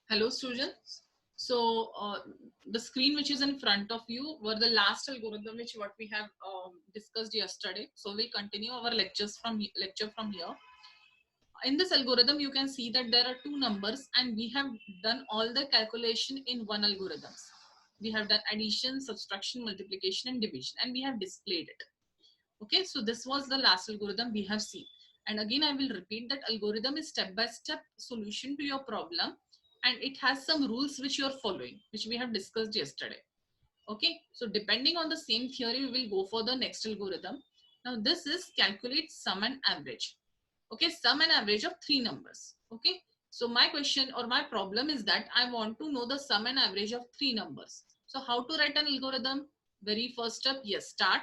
Hello students. So the screen which is in front of you were the last algorithm which what we have discussed yesterday. So we'll continue our lecture from here. In this algorithm, you can see that there are two numbers and we have done all the calculation in one algorithms. We have done addition, subtraction, multiplication and division, and we have displayed it. Okay, so this was the last algorithm we have seen. And again, I will repeat that algorithm is step-by-step solution to your problem, and it has some rules which you are following, which we have discussed yesterday. Okay, so depending on the same theory, we will go for the next algorithm. Now this is calculate sum and average. Okay, sum and average of three numbers. Okay, so my question or my problem is that I want to know the sum and average of three numbers. So how to write an algorithm? Very first step, yes, start.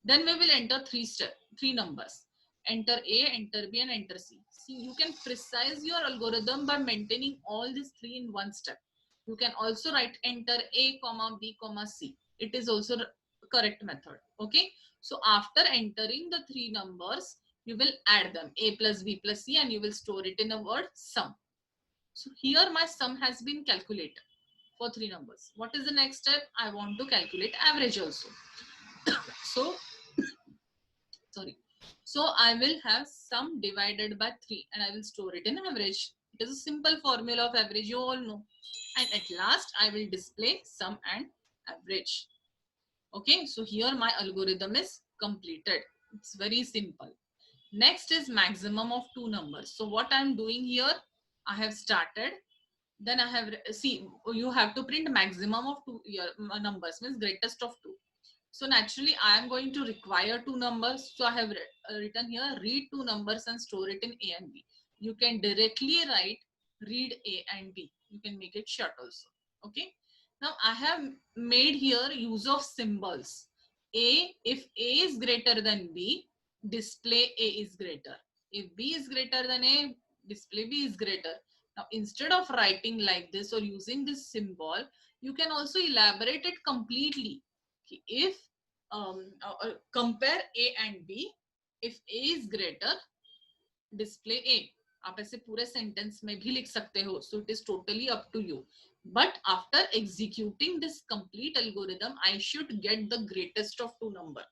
Then we will enter three numbers. Enter A, enter B, and enter C. See, you can precise your algorithm by maintaining all these three in one step. You can also write enter A, comma B, comma C. It is also the correct method. Okay. So after entering the three numbers, you will add them A plus B plus C, and you will store it in a word sum. So here my sum has been calculated for three numbers. What is the next step? I want to calculate average also. So sorry. So I will have sum divided by 3 and I will store it in average. It is a simple formula of average, you all know. And at last I will display sum and average. Okay, so here my algorithm is completed. It's very simple. Next is maximum of two numbers. So what I'm doing here, I have started. Then I have, see, you have to print maximum of two numbers, means greatest of two. So naturally, I am going to require two numbers. So I have written here, read two numbers and store it in A and B. You can directly write read A and B. You can make it short also. Okay. Now I have made here use of symbols. A, if A is greater than B, display A is greater. If B is greater than A, display B is greater. Now instead of writing like this or using this symbol, you can also elaborate it completely. If compare A and B, if A is greater, display A. आप ऐसे पूरे sentence में भी लिख सकते हो. So it is totally up to you. But after executing this complete algorithm, I should get the greatest of two number,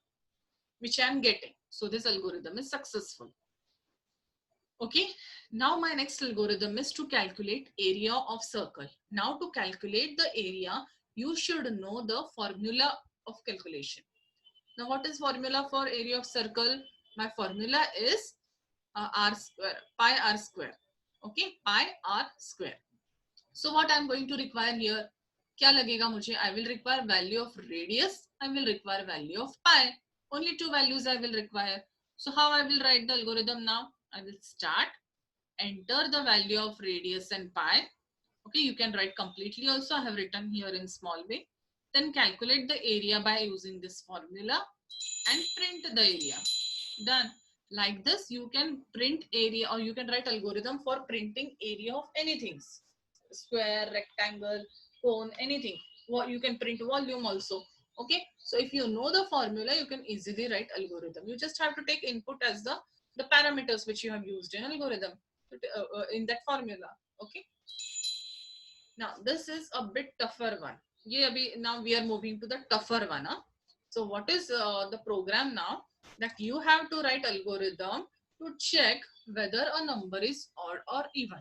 which I am getting. So this algorithm is successful. Okay, now my next algorithm is to calculate area of circle. Now to calculate the area, you should know the formula of calculation. Now what is formula for area of circle? My formula is r square, pi r square. Okay, pi r square. So what I'm going to require here? क्या लगेगा मुझे? I will require value of radius. I will require value of pi. Only two values I will require. So how I will write the algorithm now? I will start, enter the value of radius and pi. Okay, you can write completely also. I have written here in small way. Then calculate the area by using this formula and print the area. Done. Like this, you can print area or you can write algorithm for printing area of anything. Square, rectangle, cone, anything. You can print volume also. Okay. So if you know the formula, you can easily write algorithm. You just have to take input as the parameters which you have used in algorithm in that formula. Okay. Now this is a bit tougher one. Now we are moving to the tougher one. Huh? So what is the program now? That you have to write algorithm to check whether a number is odd or even.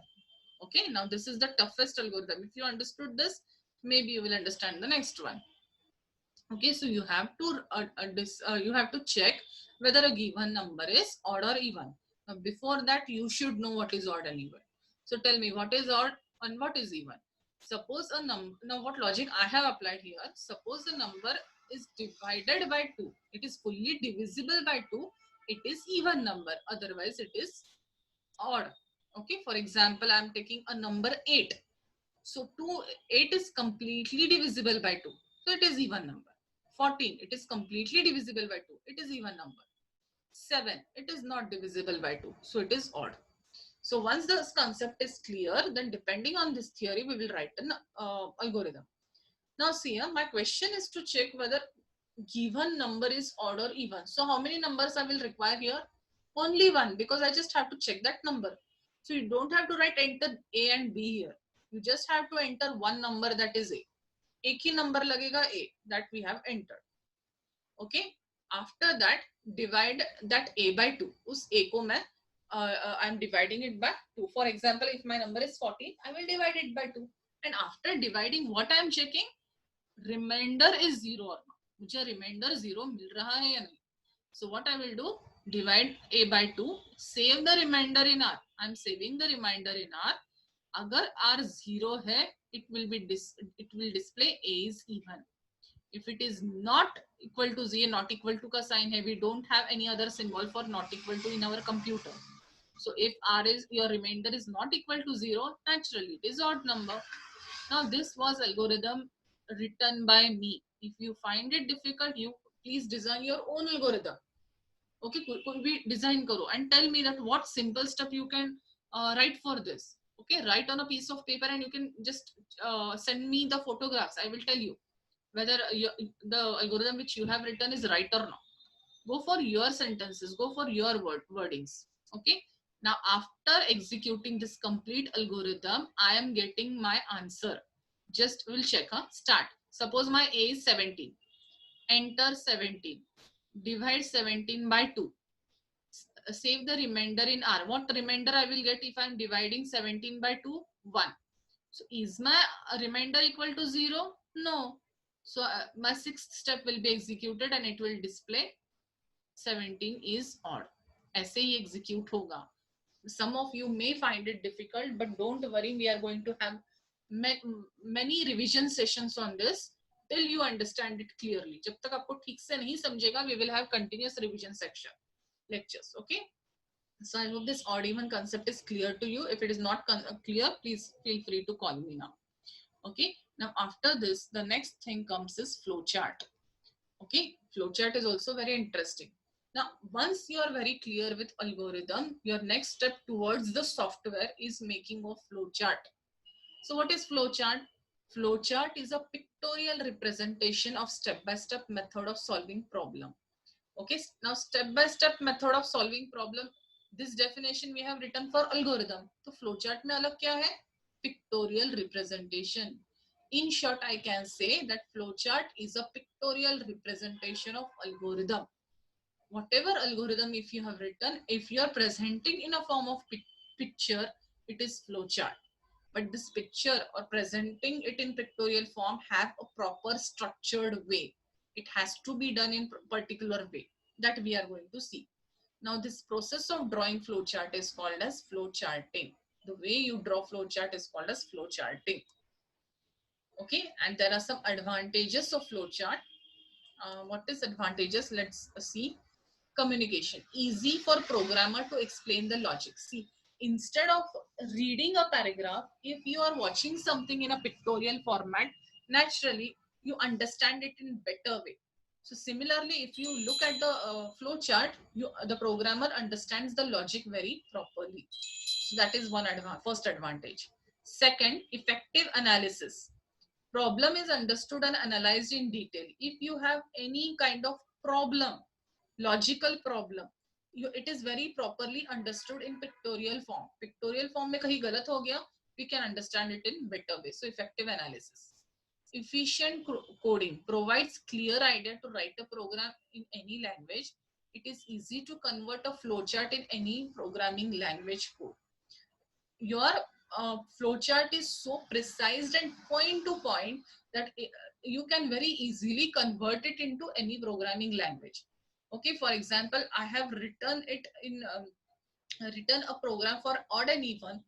Okay, now this is the toughest algorithm. If you understood this, maybe you will understand the next one. Okay, so you have to check whether a given number is odd or even. Now before that, you should know what is odd and even. So tell me, what is odd and what is even? Suppose a number, now what logic I have applied here, suppose a number is divided by 2, it is fully divisible by 2, it is even number, otherwise it is odd. Okay, for example, I am taking a number 8. So 8 is completely divisible by 2, so it is even number. 14, it is completely divisible by 2, it is even number. 7, it is not divisible by 2, so it is odd. So once this concept is clear, then depending on this theory, we will write an algorithm. Now see, my question is to check whether given number is odd or even. So how many numbers I will require here? Only one, because I just have to check that number. So you don't have to write enter A and B here. You just have to enter one number, that is A. एक ही number लगेगा A that we have entered. Okay. After that, divide that A by 2. उस A को मैं I'm dividing it by 2. For example, if my number is 14, I will divide it by 2. And after dividing, what I am checking? Remainder is 0 or not. मुझे remainder 0 मिल रहा है या नहीं. So what I will do? Divide A by 2. Save the remainder in R. I am saving the remainder in R. अगर R 0 है, it will display A is even. If it is not equal to 0, not equal to का sign है, we don't have any other symbol for not equal to in our computer. So if R is, your remainder is not equal to 0, naturally it is odd number. Now this was algorithm written by me. If you find it difficult, you please design your own algorithm. Okay, कोई भी design करो and tell me that what simple stuff you can write for this. Okay, write on a piece of paper and you can just send me the photographs. I will tell you whether the algorithm which you have written is right or not. Go for your sentences, go for your wordings. Okay. Now, after executing this complete algorithm, I am getting my answer. Just we'll check. Start. Suppose my A is 17. Enter 17. Divide 17 by 2. Save the remainder in R. What remainder I will get if I am dividing 17 by 2? 1. So, is my remainder equal to 0? No. So, my sixth step will be executed and it will display 17 is odd. ऐसे ही execute होगा. Some of you may find it difficult, but don't worry, we are going to have many revision sessions on this till you understand it clearly. जब तक आपको ठीक से नहीं समझेगा, we will have continuous revision section lectures. Okay. So I hope this odd even concept is clear to you. If it is not clear, please feel free to call me now. Okay. Now after this, the next thing comes is flowchart. Okay. Flowchart is also very interesting. Now, once you are very clear with algorithm, your next step towards the software is making of flowchart. So what is flowchart? Flowchart is a pictorial representation of step-by-step method of solving problem. Okay, now step-by-step method of solving problem. This definition we have written for algorithm. So flowchart में अलग क्या है? Pictorial representation. In short, I can say that flowchart is a pictorial representation of algorithm. Whatever algorithm if you have written, if you are presenting in a form of picture, it is flowchart. But this picture or presenting it in pictorial form have a proper structured way. It has to be done in particular way that we are going to see. Now this process of drawing flowchart is called as flowcharting. The way you draw flowchart is called as flowcharting. Okay, and there are some advantages of flowchart. What is advantages? Let's see. Communication. Easy for programmer to explain the logic. See, instead of reading a paragraph, if you are watching something in a pictorial format, naturally you understand it in better way. So similarly, if you look at the flow chart, the programmer understands the logic very properly. So that is one first advantage. Second, effective analysis. Problem is understood and analyzed in detail. If you have any kind of problem, logical problem, it is very properly understood in pictorial form. Pictorial form में कहीं गलत हो गया, we can understand it in better way. So effective analysis. Efficient coding provides clear idea to write a program in any language. It is easy to convert a flowchart in any programming language code. Your flowchart is so precise and point to point that you can very easily convert it into any programming language. Okay, for example, I have written it in written a program for odd and even.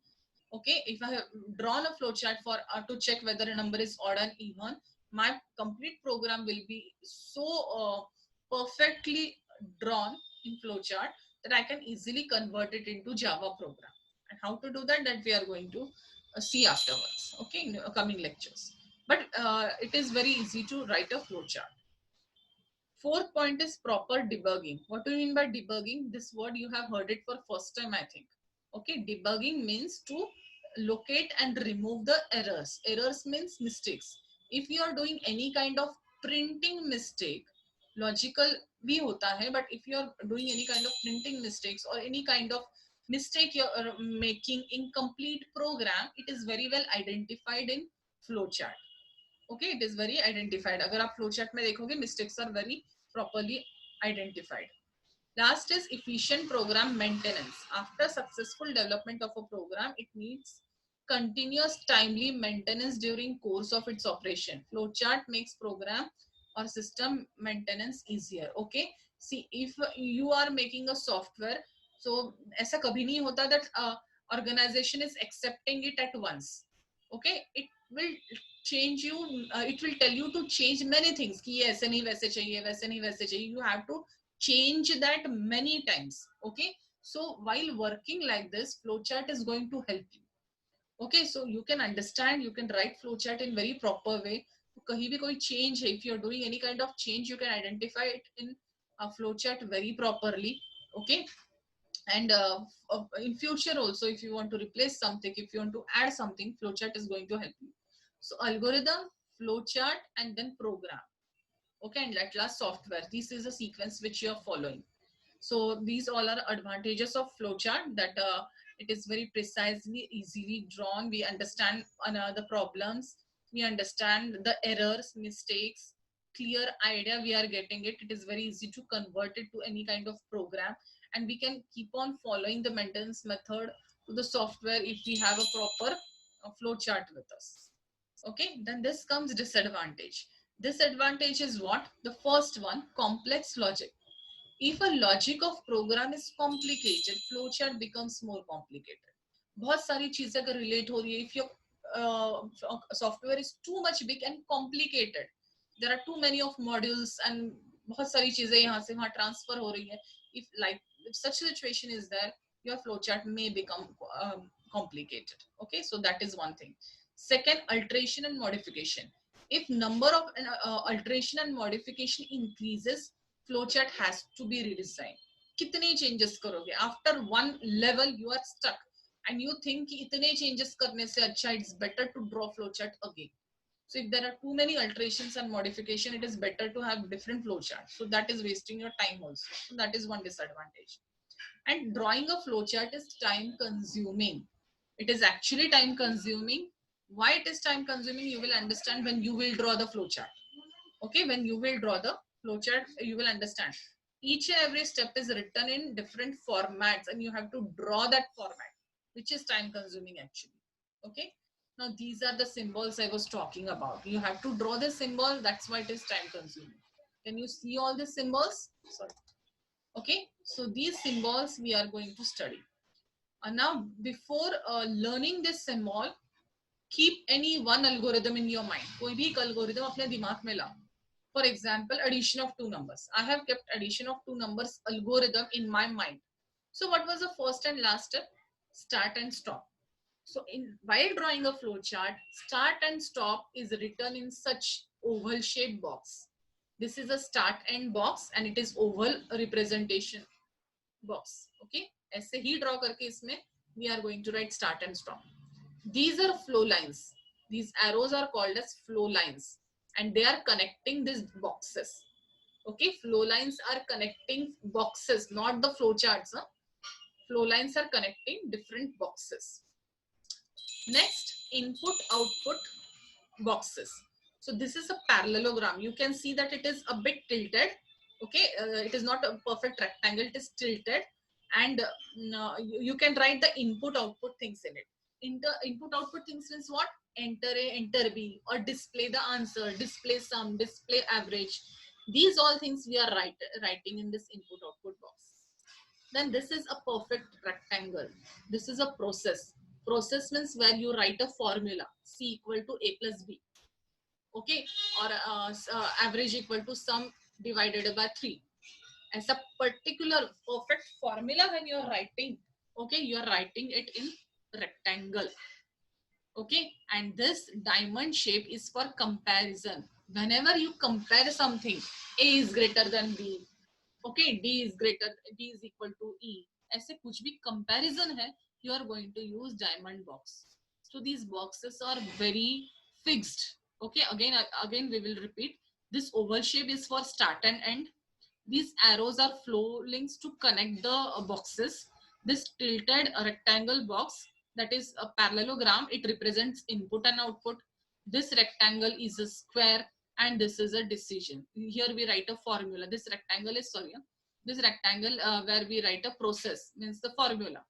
Okay, if I have drawn a flowchart for to check whether a number is odd and even, my complete program will be so perfectly drawn in flowchart that I can easily convert it into Java program. And how to do that, that we are going to see afterwards. Okay, in coming lectures. But it is very easy to write a flowchart. Fourth point is proper debugging. What do you mean by debugging? This word you have heard it for first time, I think. Okay, debugging means to locate and remove the errors. Errors means mistakes. If you are doing any kind of printing mistake, logical bhi hota hai, but if you are doing any kind of printing mistakes or any kind of mistake you're making, incomplete program, it is very well identified in flowchart. Okay, it is very identified. अगर आप flowchart में देखोगे, mistakes are very properly identified. Last is efficient program maintenance. After successful development of a program, it needs continuous timely maintenance during course of its operation. Flowchart makes program or system maintenance easier. Okay. See, if you are making a software, so ऐसा कभी नहीं होता that organization is accepting it at once. Okay, it will change you. It will tell you to change many things. कि ये ऐसे नहीं वैसे चाहिए, वैसे नहीं वैसे चाहिए. You have to change that many times. Okay, so while working like this, flowchart is going to help you. Okay, so you can understand, you can write flowchart in very proper way. कहीं भी कोई change है, if you're doing any kind of change, you can identify it in a flowchart very properly. Okay, and in future also, if you want to replace something, if you want to add something, flowchart is going to help you. So algorithm, flowchart, and then program. Okay, and at last software. This is a sequence which you are following. So these all are advantages of flowchart, that it is very precisely, easily drawn. We understand the problems, we understand the errors, mistakes, clear idea we are getting it. It is very easy to convert it to any kind of program, and we can keep on following the maintenance method to the software if we have a proper flowchart with us. Okay, then this comes disadvantage. Disadvantage is what? The first one, complex logic. If a logic of program is complicated, flowchart becomes more complicated. बहुत सारी चीजें अगर relate हो रही है, if your software is too much big and complicated, there are too many of modules and बहुत सारी चीजें यहाँ से वहाँ transfer हो रही है. If such situation is there, your flowchart may become complicated. Okay, so that is one thing. Second, alteration and modification. If number of alteration and modification increases, flowchart has to be redesigned. कितने changes करोगे? After one level you are stuck and you think कि इतने changes करने से अच्छा, it's better to draw flowchart again. So if there are too many alterations and modification, it is better to have different flowchart. So that is wasting your time also. So that is one disadvantage. And drawing a flowchart is time consuming. It is actually time consuming. Why it is time consuming, you will understand when you will draw the flowchart. Okay, when you will draw the flowchart, you will understand. Each and every step is written in different formats and you have to draw that format, which is time consuming actually. Okay, now these are the symbols I was talking about. You have to draw the symbol, that's why it is time consuming. Can you see all the symbols? Sorry. Okay, so these symbols we are going to study. Now before learning this symbol, keep any one algorithm in your mind. कोई भी एक algorithm अपने दिमाग में लाओ. For example, addition of two numbers. I have kept addition of two numbers algorithm in my mind. So what was the first and last step? Start and stop. So while drawing a flowchart, start and stop is written in such oval shaped box. This is a start end box and it is oval representation box. Okay, ऐसे ही draw करके इसमें we are going to write start and stop. These are flow lines. These arrows are called as flow lines and they are connecting these boxes. Okay, flow lines are connecting boxes, not the flow charts. Huh? Flow lines are connecting different boxes. Next, input output boxes. So this is a parallelogram. You can see that it is a bit tilted. Okay, it is not a perfect rectangle, it is tilted, and you can write the input output things in it. Input output things means what? Enter A, enter B, or display the answer, display sum, display average. These all things we are writing in this input output box. Then this is a perfect rectangle. This is a process. Process means where you write a formula, C equal to A plus B. Okay, or average equal to sum divided by 3. As a particular perfect formula when you are writing, okay, you are writing it in rectangle. Okay, and this diamond shape is for comparison. Whenever you compare something, A is greater than B, okay, D is equal to E, ऐसे कुछ भी comparison है, you are going to use diamond box. So these boxes are very fixed. Okay, again we will repeat. This oval shape is for start and end. These arrows are flow links to connect the boxes. This tilted rectangle box, that is a parallelogram, it represents input and output. This rectangle is a square, and this is a decision. Here we write a formula. This rectangle is, sorry, this rectangle where we write a process, means the formula.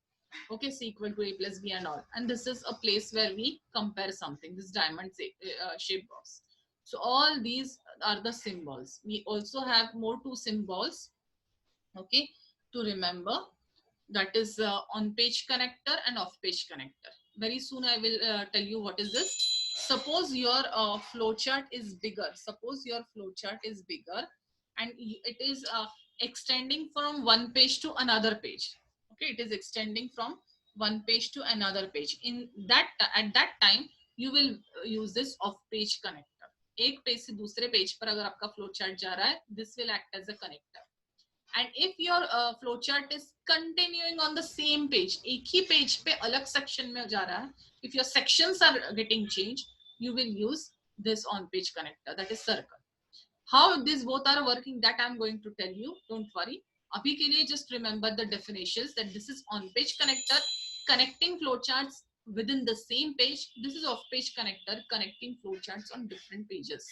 Okay, C equal to A plus B and all. And this is a place where we compare something, this diamond shape box. So all these are the symbols. We also have more two symbols, okay, to remember. That is on page connector and off page connector. Very soon I will tell you what is this. Suppose your flowchart is bigger. Suppose your flowchart is bigger and it is extending from one page to another page. Okay, it is extending from one page to another page. In that, at that time, you will use this off page connector. एक page से दूसरे page पर अगर आपका flow chart जा रहा है, this will act as a connector. And if your flowchart is continuing on the same page, एक ही पेज पे अलग section में जा रहा है, if your sections are getting changed, you will use this on page connector, that is circle. How these both are working, that I'm going to tell you, don't worry. अभी के लिए just remember the definitions, that this is on page connector, connecting flowcharts within the same page. This is off page connector, connecting flowcharts on different pages.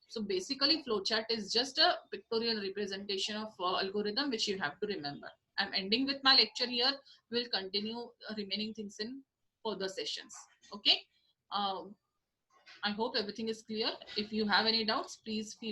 So basically flowchart is just a pictorial representation of algorithm which you have to remember. I'm ending with my lecture here. We'll continue remaining things in further sessions. Okay. I hope everything is clear. If you have any doubts, please feel